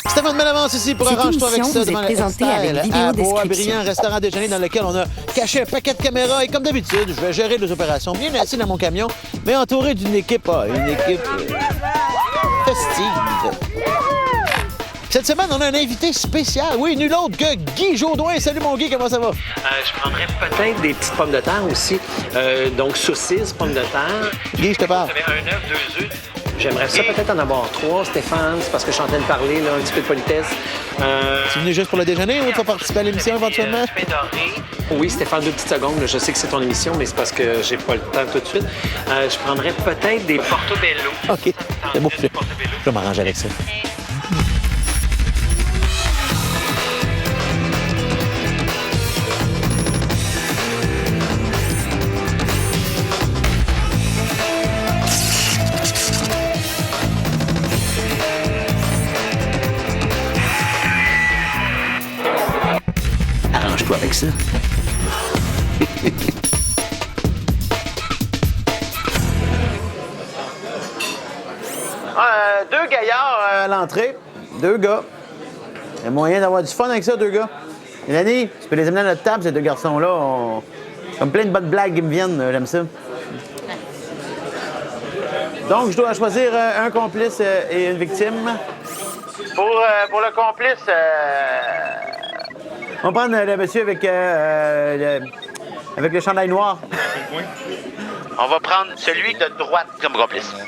Stéphane Bellavance ici pour Cette Arrange-toi avec émission ça vous est devant le présentée avec X-Style vidéo à description. Boisbriand, restaurant déjeuner dans lequel on a caché un paquet de caméras et comme d'habitude, je vais gérer les opérations bien assis dans mon camion, mais entouré d'une équipe, festive. Cette semaine, on a un invité spécial. Oui, nul autre que Guy Jodoin. Salut mon Guy, comment ça va? Je prendrais peut-être des petites pommes de terre aussi. Donc saucisses, pommes de terre. Guy, je te parle. Vous avez un œuf, 2 œufs. J'aimerais ça peut-être en avoir 3, Stéphane. C'est parce que je suis en train de parler, là, un petit peu de politesse. Tu es venu juste pour le déjeuner ou tu vas participer à l'émission éventuellement? Du pain doré. Oui, Stéphane, 2 petites secondes. Je sais que c'est ton émission, mais c'est parce que j'ai pas le temps tout de suite. Je prendrais peut-être des portobello. OK. C'est beau. Je vais m'arranger avec ça. Arrange-toi avec ça. Deux gaillards à l'entrée. 2 gars. Il y a moyen d'avoir du fun avec ça, 2 gars. Mélanie, tu peux les amener à notre table, ces 2 garçons-là. Comme plein de bonnes blagues qui me viennent, j'aime ça. Donc, je dois choisir un complice et une victime. Pour le complice, on va prendre le monsieur avec le chandail noir. On va prendre celui de droite comme complice. Bon,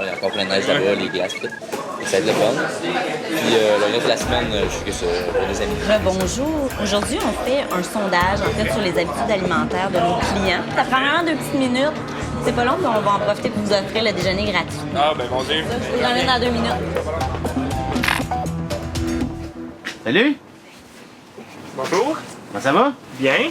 il y a encore plein de neige là-bas, les glaces, tout. Et ça va être le fun. Puis le reste de la semaine, je suis que ça pour nos amis. Bonjour. Aujourd'hui, on fait un sondage en fait sur les habitudes alimentaires de nos clients. Ça prend vraiment 2 petites minutes. C'est pas long, mais on va en profiter pour vous offrir le déjeuner gratuit. Ah, ben mon Dieu. Je vous emmène dans 2 minutes. Salut! Bonjour. Comment ça va? Bien.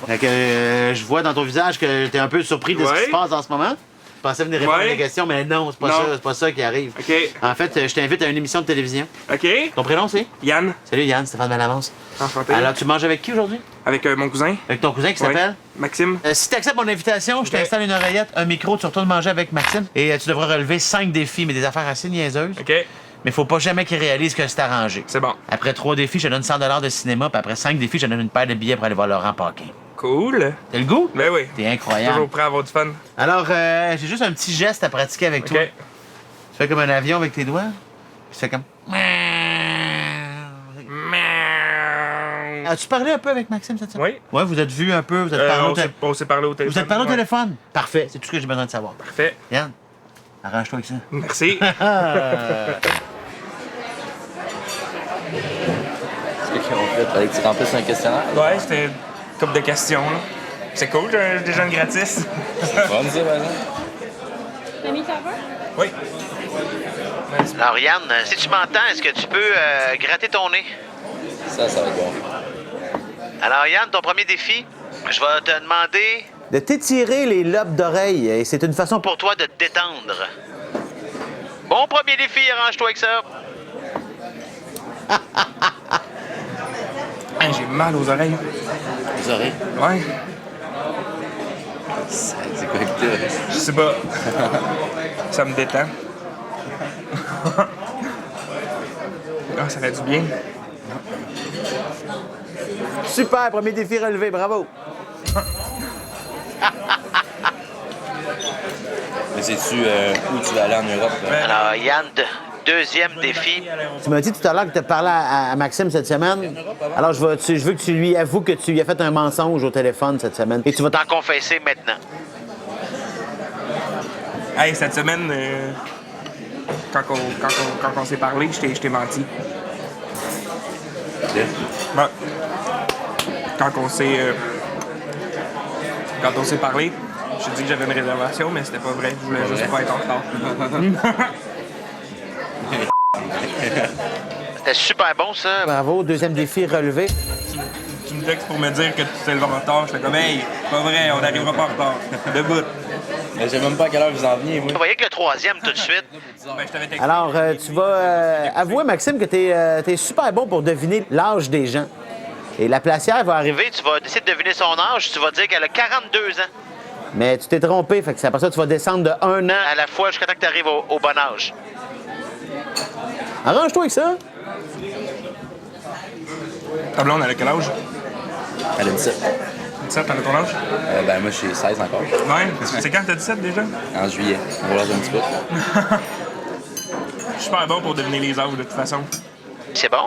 Fait que, je vois dans ton visage que t'es un peu surpris de ce qui Ouais. se passe en ce moment. Je pensais venir répondre à Ouais. la question, mais non, Non. c'est pas ça qui arrive. OK. En fait, je t'invite à une émission de télévision. OK. Ton prénom, c'est? Yann. Salut Yann, Stéphane Bellavance. Enchanté. Alors, tu manges avec qui aujourd'hui? Avec mon cousin. Avec ton cousin qui Ouais. s'appelle? Maxime. Si tu acceptes mon invitation, je Ok. t'installe une oreillette, un micro, tu retournes manger avec Maxime et tu devras relever 5 défis, mais des affaires assez niaiseuses. OK. Mais faut pas jamais qu'ils réalisent que c'est arrangé. C'est bon. Après 3 défis, je te donne 100 de cinéma, puis après 5 défis, je te donne une paire de billets pour aller voir Laurent Paquin. Cool. T'as le goût? Ben oui. T'es incroyable. Toujours prêt à avoir du fun. Alors, j'ai juste un petit geste à pratiquer avec OK. toi. Tu fais comme un avion avec tes doigts. Tu fais comme... As-tu parlé un peu avec Maxime cette semaine? Oui. Ouais, vous êtes vus un peu, vous êtes parlé On s'est parlé au téléphone. Vous êtes parlé au Ouais. téléphone? Parfait, c'est tout ce que j'ai besoin de savoir. Parfait. Yann, arrange-toi avec ça. Merci. Qu'est-ce qu'ils ont fait? Fallait que tu remplisses un questionnaire. Ouais, c'était une couple de questions, là. C'est cool, j'ai un déjeuner gratis. C'est fun, ça, par exemple. Oui. Alors Yann, si tu m'entends, est-ce que tu peux gratter ton nez? Ça va être bon. Alors Yann, ton premier défi, je vais te demander... De t'étirer les lobes d'oreilles, et c'est une façon pour toi de te détendre. Bon premier défi, arrange-toi avec ça. Hey, j'ai mal aux oreilles. Les oreilles. Ouais. C'est quoi que t'as? Je sais pas. Ça me détend. Ah, ça fait du bien. Super, premier défi relevé, bravo. Mais sais-tu où tu vas aller en Europe? Là? Alors Yann, deuxième défi. Tu m'as dit tout à l'heure que tu as parlé à Maxime cette semaine. Alors je veux que tu lui avoues que tu lui as fait un mensonge au téléphone cette semaine. Et tu vas t'en confesser maintenant. Hey, cette semaine, quand on s'est parlé, je t'ai menti. Là? Ouais. Quand on s'est parlé, je t'ai dit que j'avais une réservation, mais c'était pas vrai. Je voulais juste pas être en retard. C'était super bon ça. Bravo, deuxième défi relevé. Tu me textes pour me dire que tu t'es levé en retard. J'étais comme, hey, pas vrai, on n'arrivera pas en retard. Debout. Mais je sais même pas à quelle heure vous en venez, moi. Vous voyez que le troisième tout de suite. Ben, je t'avais texté. Alors, tu vas avouer, Maxime, que tu es super bon pour deviner l'âge des gens. Et la placière va arriver, tu vas essayer de deviner son âge, tu vas dire qu'elle a 42 ans. Mais tu t'es trompé, fait que c'est après ça que tu vas descendre de 1 an à la fois jusqu'à temps que tu arrives au bon âge. Arrange-toi avec ça. Ta blonde, elle a quel âge? Elle a 17. 17, t'en as ton âge? Ben moi, je suis 16 encore. Ouais. C'est quand t'as 17 déjà? En juillet. On va voir un petit peu. Je suis super bon pour deviner les âges de toute façon. C'est bon,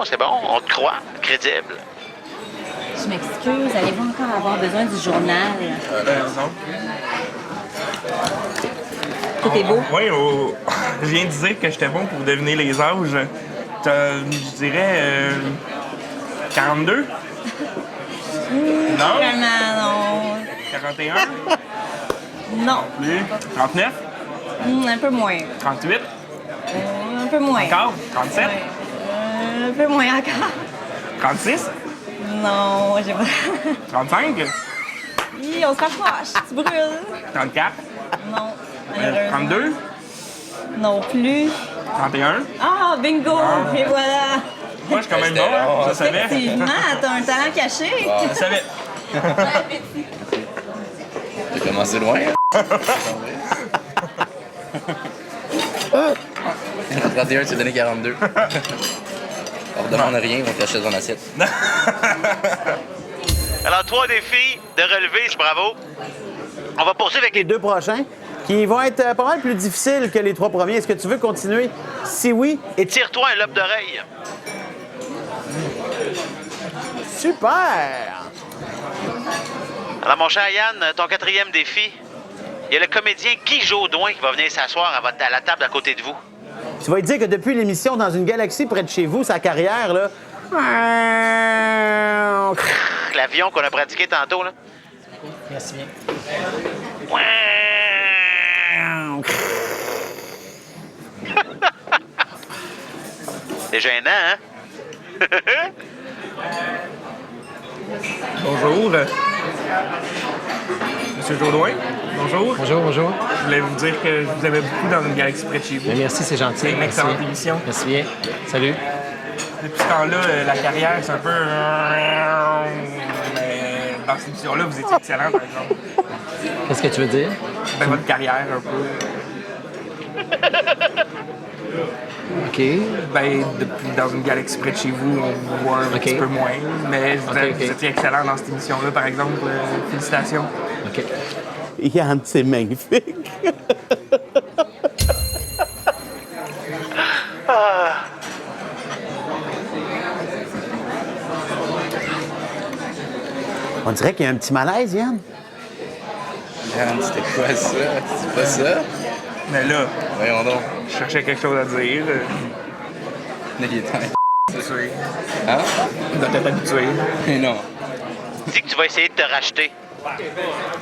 on te croit, crédible. Je m'excuse, allez-vous encore avoir besoin du journal? Non. Tout est beau. Oui, je viens de dire que j'étais bon pour deviner les âges. Je dirais 42? Non? Vraiment, non. 41? Non. Plus? 39? Un peu moins. 38? Un peu moins. Encore? 37? Un peu moins encore. 36? Non, j'ai pas... 35? Hi, on se rapproche. Tu brûles. 34? Non. Malheureusement. 32? Non plus. 31? Ah, bingo! Ah. Et voilà. Moi, je suis quand même bon, je savais. Effectivement, t'as un talent caché. Je savais. J'ai commencé loin. En 31, tu as donné 42. On redemande rien, on t'achète ton assiette. Alors, 3 défis de relever, c'est bravo. On va poursuivre avec les 2 prochains, qui vont être pas mal plus difficiles que les 3 premiers. Est-ce que tu veux continuer? Si oui, étire-toi un lobe d'oreille. Super! Alors, mon cher Yann, ton 4e défi, il y a le comédien Guy Jodoin qui va venir s'asseoir à la table à côté de vous. Tu vas lui dire que depuis l'émission Dans une galaxie près de chez vous, sa carrière, là... L'avion qu'on a pratiqué tantôt, là. Merci bien. C'est gênant, hein? Bonjour. Monsieur Jodoin, bonjour. Bonjour, bonjour. Je voulais vous dire que je vous aimais beaucoup dans une galaxie près de chez vous. Bien, merci, c'est gentil. C'est une Merci. excellente émission. Merci bien. Salut. Depuis ce temps-là, la carrière, c'est un peu... Mais dans cette émission-là, vous étiez excellent, par exemple. Qu'est-ce que tu veux dire? Ben, votre carrière, un peu. OK. Ben, depuis Dans une galaxie près de chez vous, on vous voit un petit peu moins. Mais vous étiez excellent dans cette émission-là, par exemple. Félicitations. OK. Yann, c'est magnifique. On dirait qu'il y a un petit malaise, Yann. Yann, c'était quoi ça? C'est pas ça? Mais là, Voyons donc. je cherchais quelque chose à dire. Il est temps. Habitué. Hein? Vous doit être habitué. Mais non. Dis que tu vas essayer de te racheter.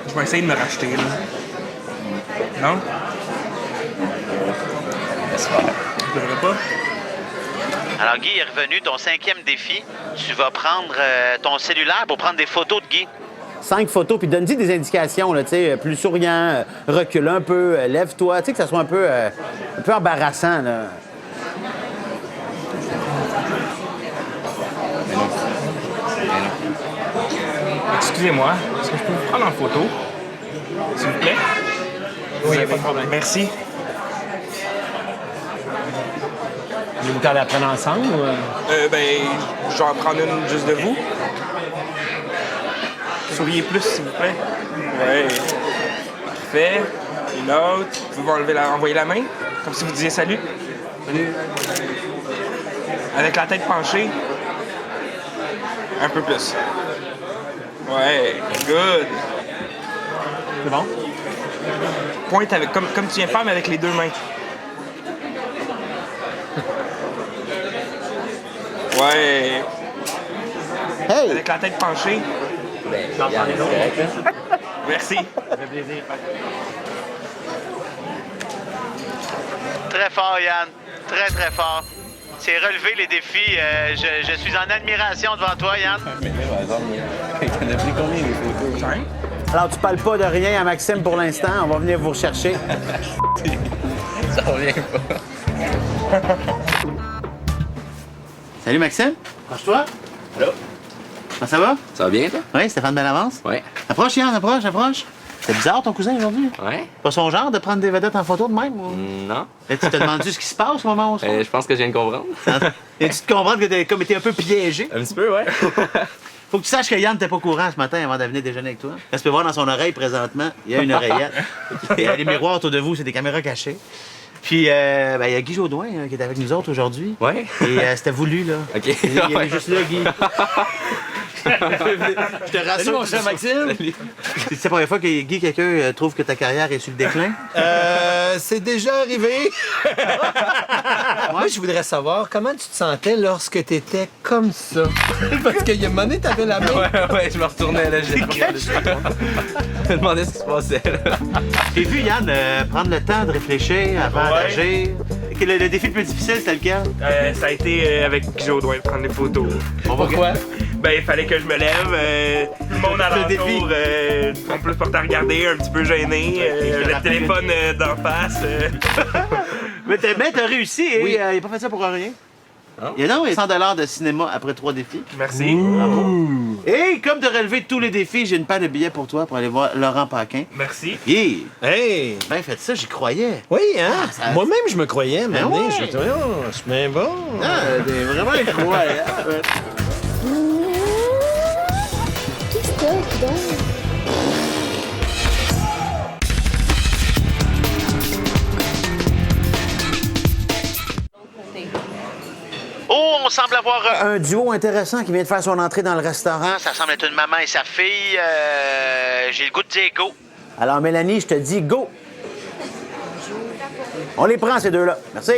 Je vais essayer de me racheter, là. Non? J'espère. Je devrais pas. Alors, Guy est revenu. Ton 5e défi, tu vas prendre ton cellulaire pour prendre des photos de Guy. 5 photos, puis donne-y des indications, là, tu sais, plus souriant, recule un peu, lève-toi, tu sais, que ça soit un peu embarrassant, là. Mais non. Mais non. Excusez-moi, est-ce que je peux vous prendre en photo? S'il vous plaît? Oui, pas de problème. Merci. Voulez-vous aller la prendre ensemble ou... Ben, je vais en prendre une juste de vous. Souriez plus, s'il vous plaît. Ouais. Parfait. Une autre. Vous pouvez envoyer la main, comme si vous disiez salut. Salut. Avec la tête penchée. Un peu plus. Ouais, good. C'est bon? Pointe avec, comme tu viens de faire, mais avec les 2 mains. Ouais. Hey! Avec la tête penchée. Yann, c'est correct, là? Merci. Ça fait plaisir. Très fort, Yann. Très, très fort. C'est relever les défis. Je suis en admiration devant toi, Yann. Mais là, par exemple, t'en as pris combien les photos? 5. Alors, tu parles pas de rien à Maxime pour l'instant. On va venir vous rechercher. Ça revient pas. Salut, Maxime. Approche-toi. Allô? Comment ça va? Ça va bien, toi? Oui, Stéphane Bellavance. Ouais. Approche, Yann, approche. C'est bizarre, ton cousin, aujourd'hui? Ouais? Pas son genre de prendre des vedettes en photo de même? Ou... Non. Et tu te demandes ce qui se passe au moment où on se Je pense que je viens de comprendre. Et tu te comprends que t'as comme été un peu piégé? Un petit peu, ouais. Faut que tu saches que Yann n'était pas au courant ce matin avant de venir déjeuner avec toi. Quand tu peux voir dans son oreille présentement, il y a une oreillette. Il y a les miroirs autour de vous, c'est des caméras cachées. Puis, il y a Guy Jodoin qui est avec nous autres aujourd'hui. Ouais. Et c'était voulu, là. OK. Il est juste là, Guy. Je te rassure. Salut, mon cher Maxime. C'est la première fois que Guy, quelqu'un trouve que ta carrière est sur le déclin? C'est déjà arrivé. Moi, je voudrais savoir comment tu te sentais lorsque tu étais comme ça. Parce qu'il y a un moment donné, t'avais la main. Ouais, je me retournais, là, j'ai je me demandais ce qui se passait, là. J'ai vu Yann prendre le temps de réfléchir avant d'agir. Le défi le plus difficile, c'était lequel? Ça a été avec Jodoin de prendre des photos. Pourquoi? Ben, il fallait que je me lève. Tout le monde alentour, on peut se porter à regarder, un petit peu gêné. Le téléphone d'en face. Mais t'as réussi et il n'a pas fait ça pour rien. Il y a 100 $ de cinéma après 3 défis. Merci. Et comme de relever tous les défis, j'ai une paire de billets pour toi pour aller voir Laurent Paquin. Merci. Guy, Hey! ben fait ça, j'y croyais. Oui, hein? Moi-même, je me croyais, mais ouais. je me disais, oh, je suis bien bon. Ah, t'es vraiment incroyable. Oh, on semble avoir un duo intéressant qui vient de faire son entrée dans le restaurant. Ça semble être une maman et sa fille. J'ai le goût de dire go. Alors, Mélanie, je te dis go. On les prend, ces deux-là. Merci.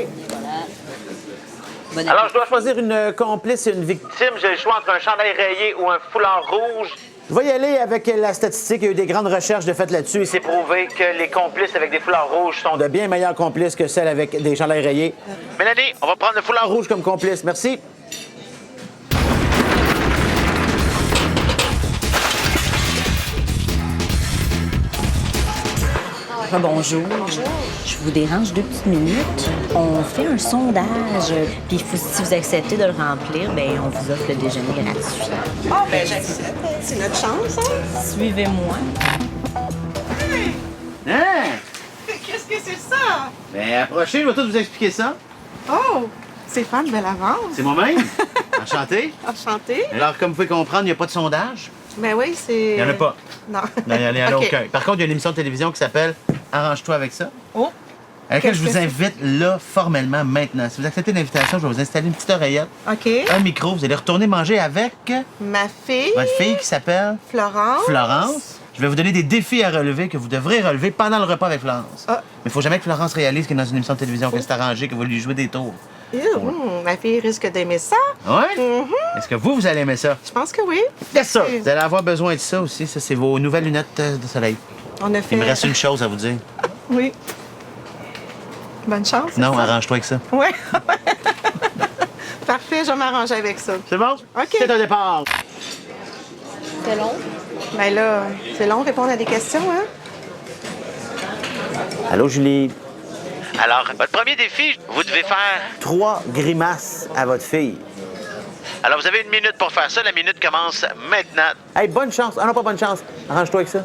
Bon Alors, je dois choisir une complice et une victime. J'ai le choix entre un chandail rayé ou un foulard rouge. Je vais y aller avec la statistique. Il y a eu des grandes recherches de fait là-dessus. Il s'est prouvé que les complices avec des foulards rouges sont de bien meilleurs complices que celles avec des chandails rayés. Mélanie, on va prendre le foulard rouge comme complice. Merci. Bonjour. Je vous dérange 2 petites minutes. On fait un sondage. Puis si vous acceptez de le remplir, ben on vous offre le déjeuner gratuit. Ah, ben j'accepte. C'est notre chance, hein? Suivez-moi. Hein? Qu'est-ce que c'est ça? Bien, approchez, je vais tout vous expliquer ça. Oh, Stéphane Bellavance. C'est moi-même. Enchanté. Enchanté. Alors, comme vous pouvez comprendre, il n'y a pas de sondage. Ben oui, c'est... Il n'y en a pas. Non. Non, il n'y en a OK. aucun. Par contre, il y a une émission de télévision qui s'appelle Arrange-toi avec ça. Oh, À laquelle je Qu'est-ce vous que invite là, formellement, maintenant. Si vous acceptez l'invitation, je vais vous installer une petite oreillette, OK. un micro. Vous allez retourner manger avec Ma fille, votre fille qui s'appelle Florence. Florence. Je vais vous donner des défis à relever que vous devrez relever pendant le repas avec Florence. Ah. Mais il faut jamais que Florence réalise qu'elle est dans une émission de télévision, que c'est arrangé, que vous lui jouez des tours. Ma fille risque d'aimer ça. Ouais? Est-ce que vous allez aimer ça? Je pense que oui. Yes, sir. Vous allez avoir besoin de ça aussi. Ça, c'est vos nouvelles lunettes de soleil. On a fait... Il me reste une chose à vous dire. Oui. Bonne chance. c'est Non, ça? arrange-toi avec ça. Ouais. Parfait, je vais m'arranger avec ça. C'est bon? OK. C'est un départ. C'est long? Ben là, c'est long de répondre à des questions, hein? Allô, Julie. Alors, votre premier défi, vous devez faire 3 grimaces à votre fille. Alors, vous avez 1 minute pour faire ça. La minute commence maintenant. Hey, bonne chance. Ah non, pas bonne chance. Arrange-toi avec ça.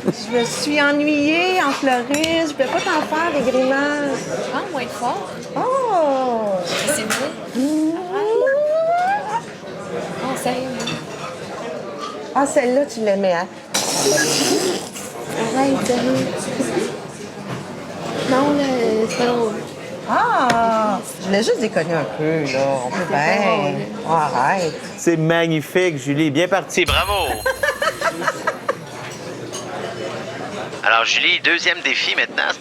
Je me suis ennuyée en fleuriste. Je peux pas t'en faire des grimaces. Ah, moins fort. Oh! C'est mieux. Oh, sérieux. Ah, celle-là, tu l'aimais, hein? Arrête, sérieux. Non, là, c'est pas drôle. Ah! Je voulais juste déconner un peu, là. On peut bien. Oh, arrête. C'est magnifique, Julie. Bien parti. Bravo. Alors, Julie, deuxième défi maintenant.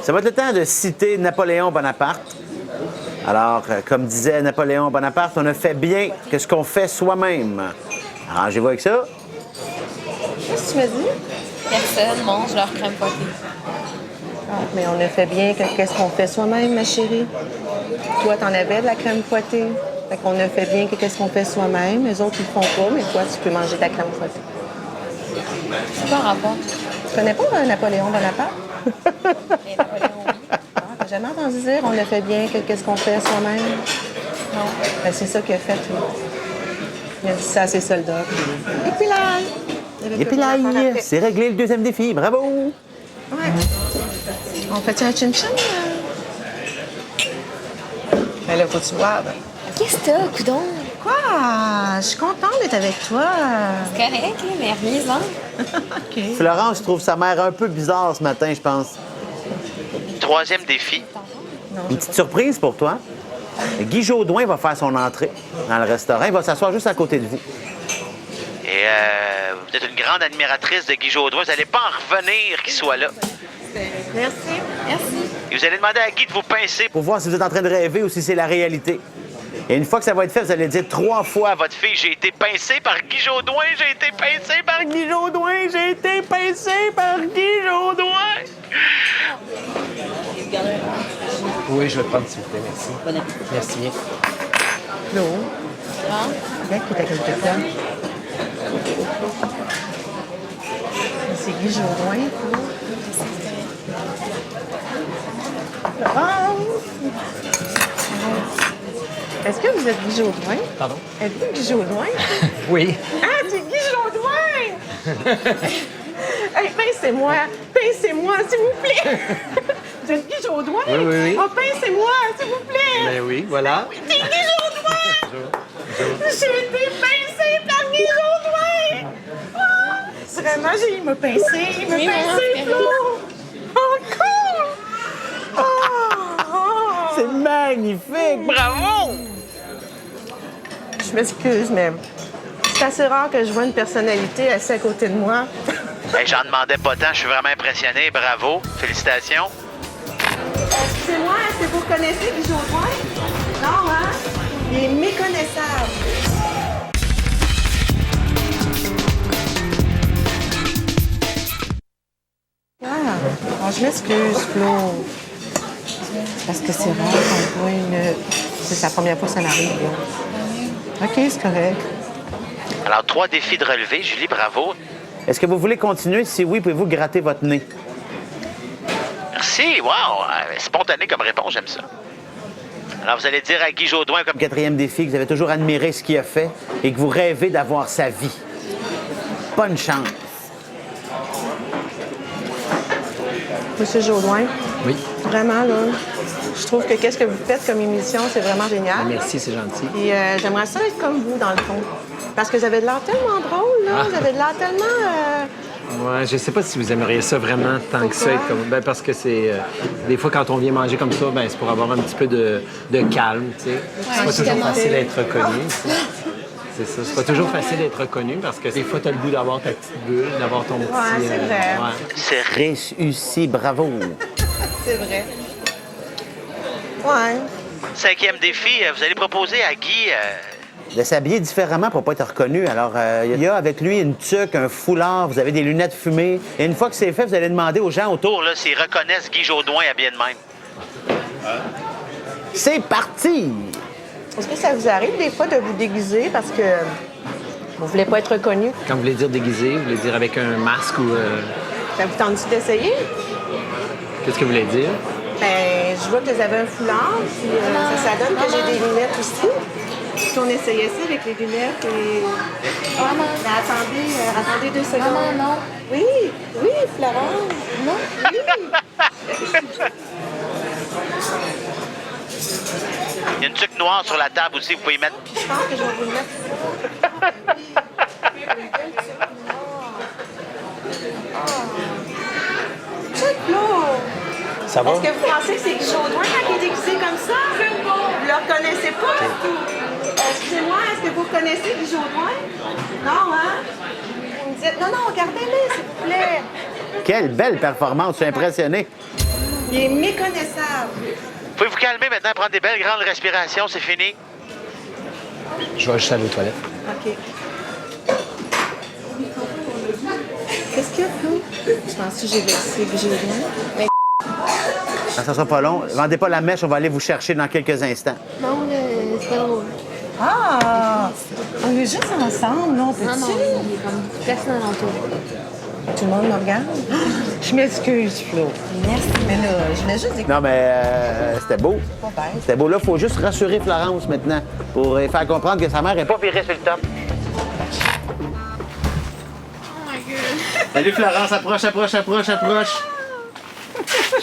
Ça va être le temps de citer Napoléon Bonaparte. Alors, comme disait Napoléon Bonaparte, on ne fait bien que ce qu'on fait soi-même. Arrangez-vous avec ça. Qu'est-ce que tu me dis? Personne mange leur crème fouettée. Ah, mais on a fait bien que qu'est-ce qu'on fait soi-même, ma chérie. Toi, t'en avais de la crème fouettée. Fait qu'on a fait bien que qu'est-ce qu'on fait soi-même. Les autres, ils le font pas, mais toi, tu peux manger de la crème fouettée. C'est pas un rapport. Tu connais pas Napoléon Bonaparte? Mais Napoléon, oui. Ah, t'as jamais entendu dire on a fait bien que qu'est-ce qu'on fait soi-même? Non. Ben, c'est ça qu'il a fait, lui. Il a dit ça à ses soldats. Et puis là, Et puis là, c'est réglé le deuxième défi. Bravo! Ouais. On fait un chin-chin? Ben là, faut que tu boives. Qu'est-ce que t'as, coudon? Quoi? Je suis contente d'être avec toi. C'est correct, là, mais remise-en. OK. Florence trouve sa mère un peu bizarre ce matin, je pense. Troisième défi. Une petite surprise pour toi. Guy Jodoin va faire son entrée dans le restaurant. Il va s'asseoir juste à côté de vous. Et vous êtes une grande admiratrice de Guy Jodoin. Vous n'allez pas en revenir qu'il soit là. Merci. Merci. Et vous allez demander à Guy de vous pincer pour voir si vous êtes en train de rêver ou si c'est la réalité. Et une fois que ça va être fait, vous allez dire 3 fois à votre fille, j'ai été pincé par Guy Jodoin, j'ai été pincé par Guy Jodoin, j'ai été pincé par Guy Jodoin. Oui, je vais te prendre, s'il vous plaît. Merci. Merci bien. Flo. Regarde qui est à côté de toi. C'est Guy Jodoin, Flo. Florence! Est-ce que vous êtes Guy Jodoin? Pardon? Êtes-vous Guy Jodoin? Oui. Ah, c'est Guy Jodoin! Hey, pincez-moi! Pincez-moi, s'il vous plaît! Vous êtes Guy Jodoin? Oui, oui, oui. Oh, pincez-moi, s'il vous plaît! Ben oui, voilà. C'est Guy Jodoin! J'ai été pincée par Guy Jodoin! Ah, vraiment, il m'a pincé, il m'a Oui, maman, pincé, c'est Flo! Encore! Oh! C'est magnifique! Bravo! Je m'excuse, mais c'est assez rare que je vois une personnalité assise à côté de moi. Hey, j'en demandais pas tant, je suis vraiment impressionné. Bravo. Félicitations. Excusez-moi, est-ce que vous connaissez Guy Jodoin? Non, hein? Il est méconnaissable. Ah, je m'excuse, Flo. Parce que c'est rare qu'on voit une... C'est la première fois que ça m'arrive, là. OK, c'est correct. Alors, 3 défis de relevé. Julie, bravo. Est-ce que vous voulez continuer? Si oui, pouvez-vous gratter votre nez? Merci. Wow! Spontané comme réponse, j'aime ça. Alors, vous allez dire à Guy Jodoin, comme 4e défi, que vous avez toujours admiré ce qu'il a fait et que vous rêvez d'avoir sa vie. Bonne chance. Monsieur Jodoin, Oui. vraiment, là, je trouve que qu'est-ce que vous faites comme émission, c'est vraiment génial. Merci, c'est gentil. Et j'aimerais ça être comme vous, dans le fond. Parce que vous avez de l'air tellement drôle, là. Vous avez de l'air tellement... Ouais, je sais pas si vous aimeriez ça vraiment tant que ça. Pourquoi? Être comme... Ben, parce que c'est... des fois, quand on vient manger comme ça, ben, c'est pour avoir un petit peu de calme, tu sais. C'est pas toujours justement. facile d'être reconnu. C'est ça. C'est pas toujours facile d'être reconnu parce que des fois, tu as le goût d'avoir ta petite bulle, d'avoir ton petit... Ouais, c'est vrai. ouais. C'est réussi. Bravo. C'est vrai. Ouais. 5e défi, vous allez proposer à Guy de s'habiller différemment pour pas être reconnu. Alors, il y a avec lui une tuque, un foulard, vous avez des lunettes fumées. Et une fois que c'est fait, vous allez demander aux gens autour là, s'ils reconnaissent Guy Jodoin habillé de même. C'est parti! Est-ce que ça vous arrive des fois de vous déguiser parce que vous voulez pas être reconnu? Quand vous voulez dire déguisé, vous voulez dire avec un masque ou... Ça vous tente d'essayer? Qu'est-ce que vous voulez dire? Ben, je vois que vous avez un foulard, puis ça donne que j'ai des lunettes aussi. Puis on essayait ça avec les lunettes et... Maman. Mais attendez 2 secondes. Maman, non. Oui, oui, Florence. Non. Oui. Il y a une tuque noire sur la table aussi, vous pouvez y mettre. Je pense que je vais vous le mettre. Check-là. Ça va? Est-ce que vous pensez que c'est Guy Jodoin quand il est déguisé comme ça? Vous le reconnaissez pas? Excusez-moi, est-ce que vous reconnaissez Guy Jodoin? Non, hein? Vous me dites, non, regardez-le, s'il vous plaît. Quelle belle performance, je suis impressionné. Il est méconnaissable. Vous pouvez vous calmer maintenant, prendre des belles grandes respirations, c'est fini. Je vais juste aller aux toilettes. OK. Qu'est-ce qu'il y a, Flo? Je pense que j'ai vexé Guy Jodoin. Mais Ça sera pas long. Vendez pas la mèche, on va aller vous chercher dans quelques instants. Non, c'est pas drôle. Ah! On est juste ensemble, non? Non, non, il y a comme beaucoup de personnes alentour. Tout le monde me regarde. Je m'excuse, Flo. Merci. Mais là, je venais juste d'écouter. Non, mais c'était beau. Pas bête. C'était beau. Là, il faut juste rassurer Florence maintenant pour lui faire comprendre que sa mère n'est pas virée sur le top. Oh my god. Salut Florence, approche.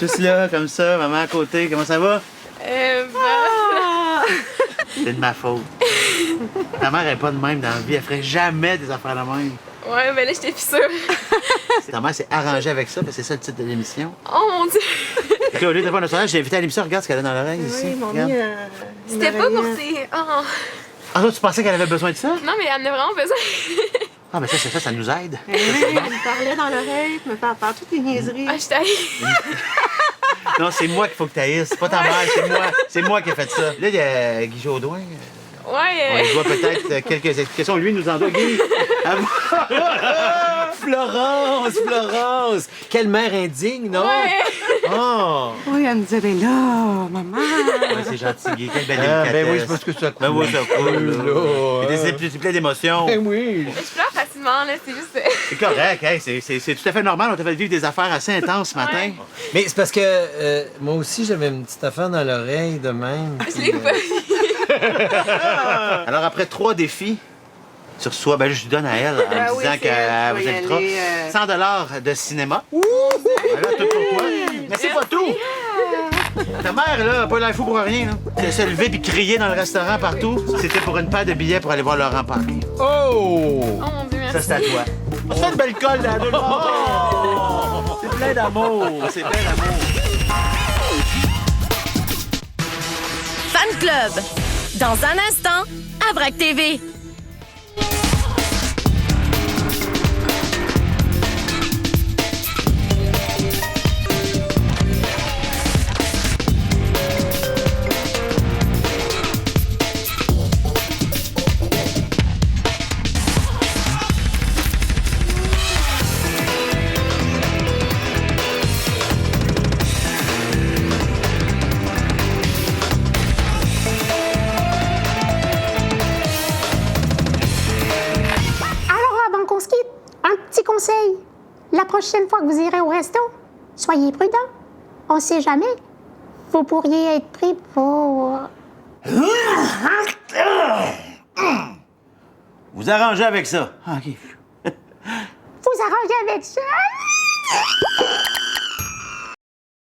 Juste là, comme ça, maman à côté. Comment ça va? C'est de ma faute. Ta mère n'est pas de même dans la vie. Elle ferait jamais des affaires de même. Ouais, mais là, j'étais plus sûre. Ta mère s'est arrangée avec ça, parce que c'est ça le titre de l'émission. Oh mon Dieu. Puis là, au lieu de faire un sondage, j'ai invité à l'émission. Regarde ce qu'elle a dans l'oreille ici. Oui, ils m'ont Regarde. mis C'était pas pour ses. Oh. Ah, toi, tu pensais qu'elle avait besoin de ça? Non, mais elle en a vraiment besoin. Ah, mais ça nous aide. Elle me parlait dans l'oreille, me faire faire toutes les niaiseries. Ah, je t'aille. Non, c'est moi qu'il faut que tu haïsses. C'est pas ta mère, c'est moi. C'est moi qui ai fait ça. Là, il y a Guy Jodoin. On Ouais. lui doit peut-être quelques explications. Lui nous en doit, Guy. Florence! Quelle mère indigne, non? Ouais. Oh! Oui, elle me disait, ben là, maman. Ouais, c'est gentil, Guy. Quelle belle délicatesse. Ben oui, c'est parce que ça coule. Ben oui, ça coule. là. C'est plein d'émotions. Ben oui! Je pleure facilement, là. C'est juste. C'est correct, hey, c'est tout à fait normal. On t'a fait vivre des affaires assez intenses ce matin. Mais c'est parce que moi aussi, j'avais une petite affaire dans l'oreille de même. Je l'ai pas vu. Alors, après 3 défis sur soi, ben, je lui donne à elle en Ah me oui, disant c'est elle qu'elle qui vous va y invitera. aller, 100 de cinéma. Voilà, tout pour toi. Mais c'est pas tout. Ta mère, là, a pas l'air fou pour rien. Là. Elle se lever puis crier dans le restaurant partout. C'était pour une paire de billets pour aller voir Laurent Paquin. Oh! Oh mon Dieu, merci. Ça, c'est à toi. On se fait une belle colle, là, à deux bords. C'est plein d'amour. C'est plein d'amour. Fan Club. Dans un instant, à Vrac TV. conseil, la prochaine fois que vous irez au resto, soyez prudent. On ne sait jamais. Vous pourriez être pris pour... Vous arrangez avec ça. Ah, OK. Vous arrangez avec ça.